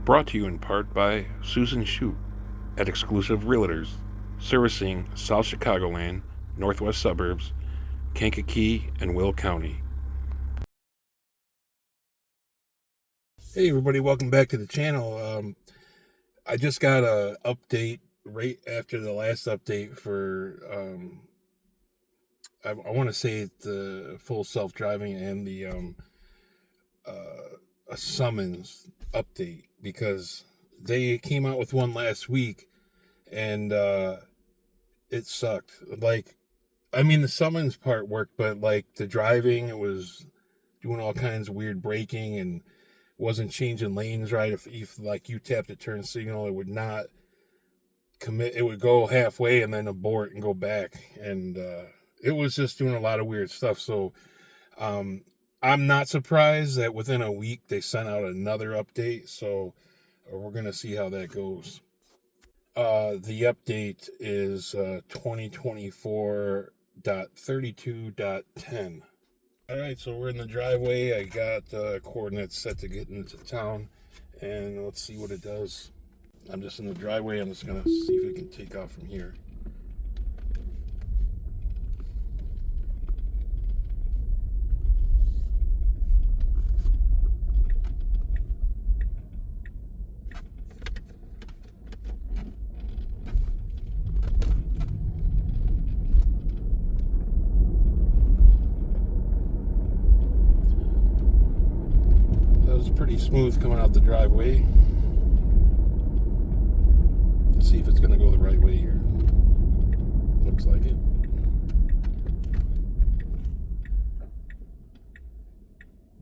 Brought to you in part by Susan Shute at Exclusive Realtors, servicing South Chicagoland, Northwest Suburbs, Kankakee, and Will County. Hey everybody, welcome back to the channel. I just got a update right after the last update for I want to say the full self-driving and the a summons update, because they came out with one last week and it sucked. Like, I mean, the summons part worked, but like the driving, it was doing all kinds of weird braking and wasn't changing lanes right. If like you tapped a turn signal, it would not commit. It would go halfway and then abort and go back, and it was just doing a lot of weird stuff. So I'm not surprised that within a week they sent out another update. So we're gonna see how that goes. The update is 2024.32.10. All right, so we're in the driveway. I got coordinates set to get into town, and let's see what it does. I'm just in the driveway. I'm just going to see if it can take off from here. That was pretty smooth coming out the driveway. Let's see if it's going to go the right way here. Looks like it.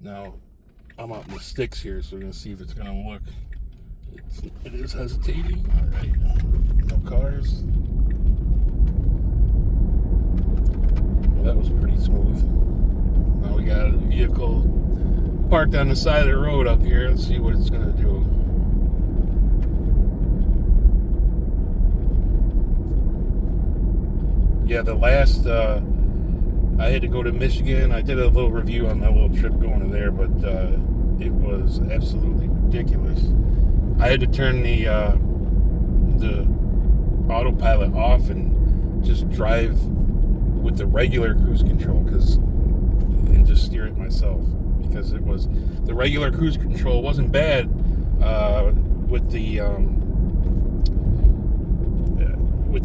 Now, I'm out in the sticks here, so we're going to see if it's going to look. It is hesitating. All right. No cars. Well, that was pretty smooth. Now we got a vehicle parked on the side of the road up here. Let's see what it's going to do. Yeah, the last, I had to go to Michigan. I did a little review on my little trip going to there, but it was absolutely ridiculous. I had to turn the autopilot off and just drive with the regular cruise control and just steer it myself, because it was, the regular cruise control wasn't bad with the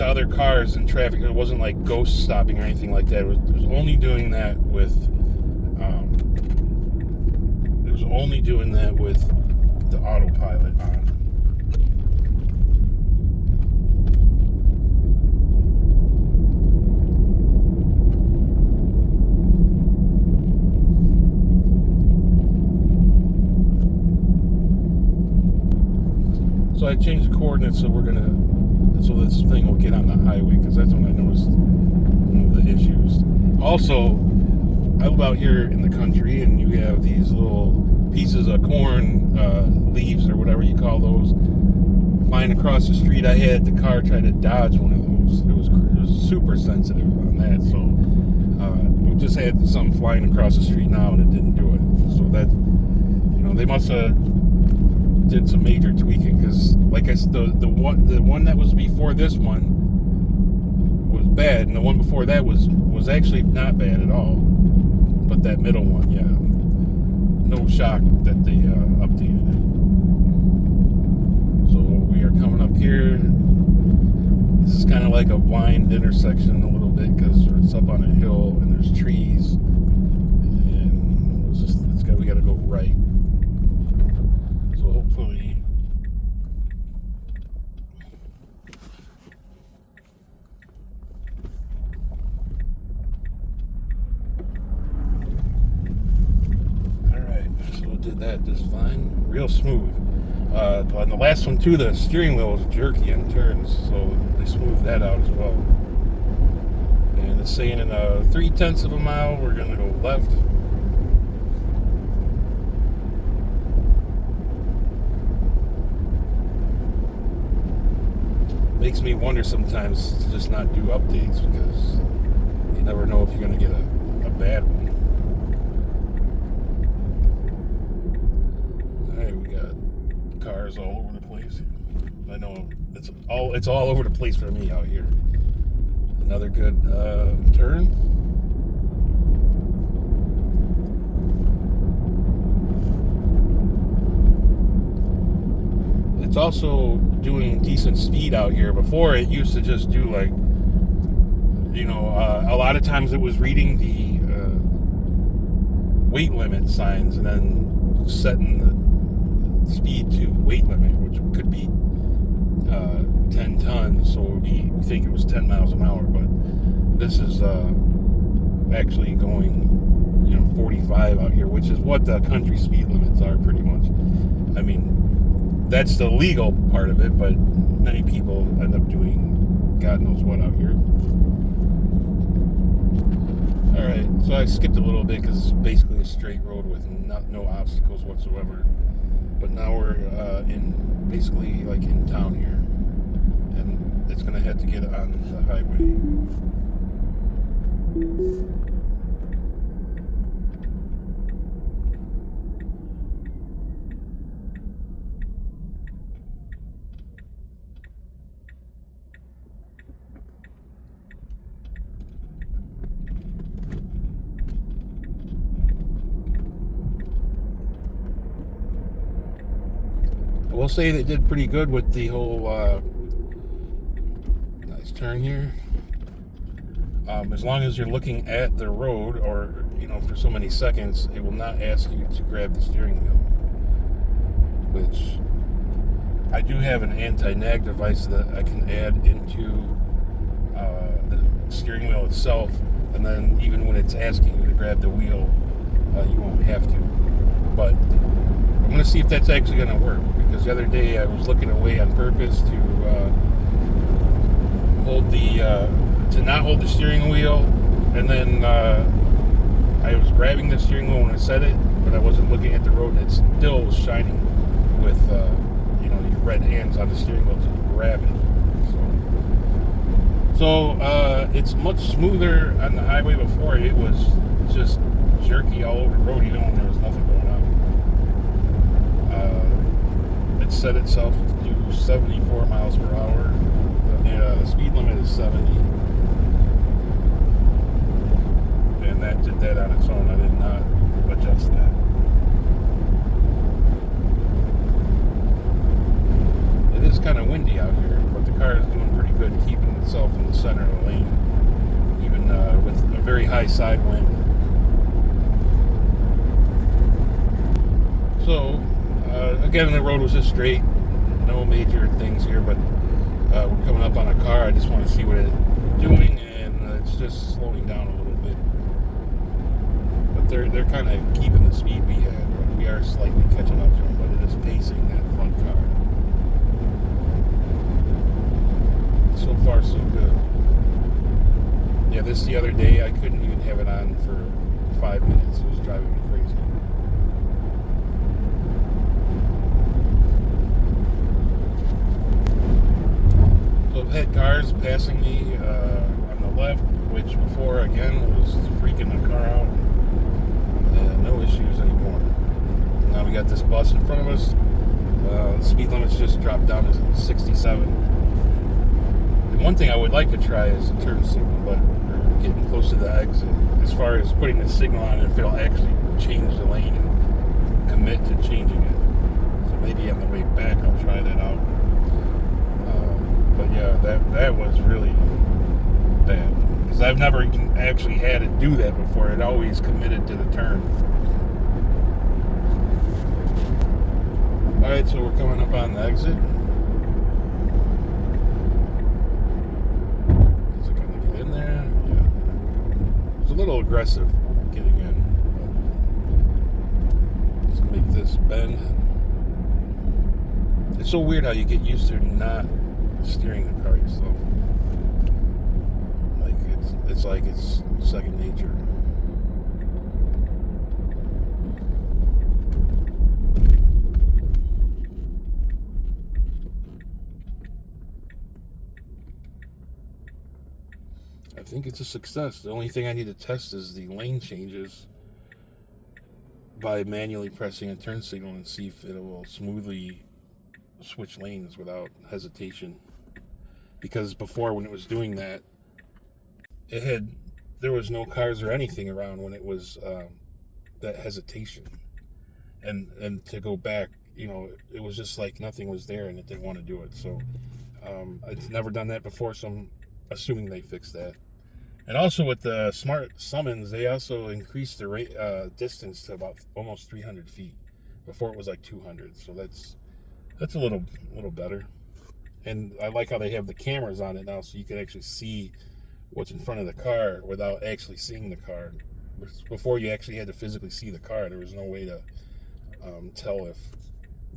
other cars in traffic. It wasn't like ghost stopping or anything like that. It was only doing that with the autopilot on. So I changed the coordinates, so so this thing will get on the highway, because that's when I noticed one of the issues. Also, I live out here in the country, and you have these little pieces of corn leaves or whatever you call those flying across the street. I had the car try to dodge one of those. It was super sensitive on that, so we just had something flying across the street now, and it didn't do it. So that, they must have did some major tweaking, because like I said, the one that was before this one was bad, and the one before that was actually not bad at all, but that middle one, yeah, no shock that they updated it. So we are coming up here. This is kind of like a blind intersection a little bit, because it's up on a hill and there's trees, and we got to go right. So hopefully, all right, so it did that just fine, real smooth. On the last one too, the steering wheel was jerky in turns, so they smoothed that out as well. And it's saying in 0.3 of a mile, we're gonna go left. Makes me wonder sometimes to just not do updates, because you never know if you're going to get a bad one. Alright, we got cars all over the place. I know it's all over the place for me out here. Another good turn. It's also doing decent speed out here. Before, it used to just do like, a lot of times it was reading the weight limit signs and then setting the speed to weight limit, which could be 10 tons, so we think it was 10 miles an hour, but this is actually going 45 out here, which is what the country speed limits are pretty much. I mean, that's the legal part of it, but many people end up doing God knows what out here. Alright, so I skipped a little bit because it's basically a straight road with no obstacles whatsoever. But now we're basically like in town here. And it's going to have to get on the highway. I will say they did pretty good with the whole nice turn here. As long as you're looking at the road, or for so many seconds, it will not ask you to grab the steering wheel. Which I do have an anti-nag device that I can add into the steering wheel itself, and then even when it's asking you to grab the wheel, you won't have to. But I'm going to see if that's actually going to work, because the other day I was looking away on purpose to not hold the steering wheel, and then I was grabbing the steering wheel when I set it, but I wasn't looking at the road, and it still was shining with your red hands on the steering wheel to grab it. So it's much smoother on the highway. Before, it was just jerky all over the road, even when there was nothing going on. It set itself to do 74 miles per hour. The speed limit is 70. And that did that on its own. I did not adjust that. It is kind of windy out here, but the car is doing pretty good keeping itself in the center of the lane, even with a very high side wind. So, again, the road was just straight, no major things here, but we're coming up on a car. I just want to see what it's doing, and it's just slowing down a little bit. But they're kind of keeping the speed we had, but we are slightly catching up to them, but it is pacing that front car. So far, so good. Yeah, this the other day, I couldn't even have it on for 5 minutes. It was driving me crazy. So I've had cars passing me on the left, which before, again, was freaking the car out. No issues anymore. Now we got this bus in front of us. The speed limit's just dropped down to 67. And one thing I would like to try is a turn signal, but we're getting close to the exit. As far as putting the signal on, if it'll actually change the lane and commit to changing it. So maybe on the way back I'll try that out. But yeah, that was really bad, because I've never actually had it do that before. It always committed to the turn. Alright, so we're coming up on the exit. Is it going to get in there? Yeah. It's a little aggressive getting in. Let's make this bend. It's so weird how you get used to not steering the car yourself. It's like it's second nature. I think it's a success. The only thing I need to test is the lane changes by manually pressing a turn signal and see if it will smoothly switch lanes without hesitation. Because before, when it was doing that, there was no cars or anything around when it was that hesitation. And to go back, it was just like nothing was there and it didn't want to do it. So I've never done that before, so I'm assuming they fixed that. And also with the smart summons, they also increased the distance to about almost 300 feet. Before it was like 200, so that's a little better. And I like how they have the cameras on it now, so you can actually see what's in front of the car without actually seeing the car. Before, you actually had to physically see the car. There was no way to tell if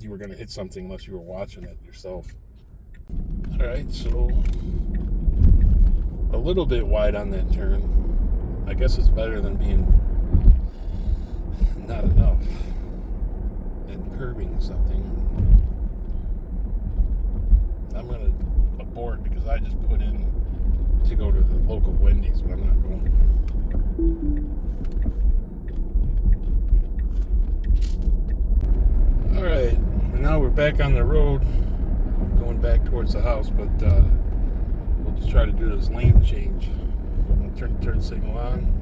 you were going to hit something unless you were watching it yourself. All right, so a little bit wide on that turn. I guess it's better than being not enough and curbing something. I'm going to abort because I just put in to go to the local Wendy's, but I'm not going. All right, now we're back on the road, going back towards the house, but we'll just try to do this lane change. I'm going to turn the turn signal on.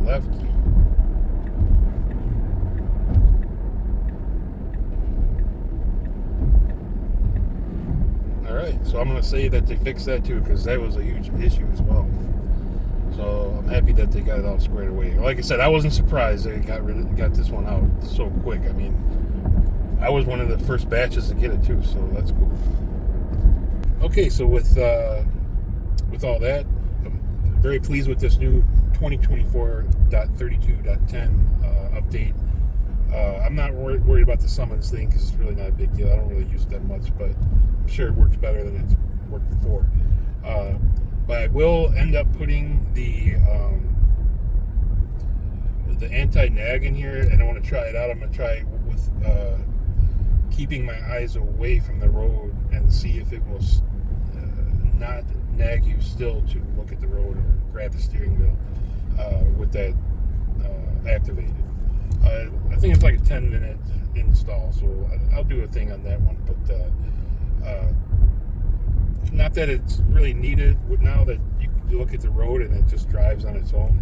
Left. Alright, so I'm going to say that they fixed that too, because that was a huge issue as well. So I'm happy that they got it all squared away. Like I said, I wasn't surprised they got this one out so quick. I mean, I was one of the first batches to get it too, so that's cool. Okay, so with all that, I'm very pleased with this new 2024.32.10 update. I'm not worried about the summons thing because it's really not a big deal. I don't really use it that much, but I'm sure it works better than it's worked before. But I will end up putting the anti-nag in here, and I want to try it out. I'm going to try it with keeping my eyes away from the road and see if it will not nag you still to look at the road or grab the steering wheel with that activated. I think it's like a 10-minute install, so I'll do a thing on that one. But not that it's really needed now that you look at the road and it just drives on its own.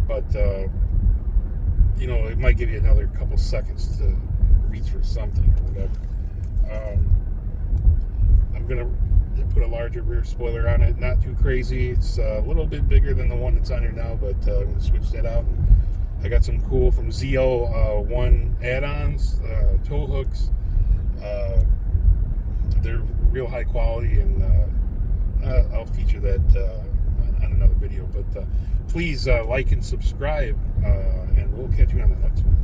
But it might give you another couple seconds to reach for something or whatever. I'm gonna put a larger rear spoiler on it, not too crazy. It's a little bit bigger than the one that's on here now, but I'm gonna switch that out. I got some cool from ZO1 add-ons, tow hooks. They're real high quality, and I'll feature that on another video. But please like and subscribe, and we'll catch you on the next one.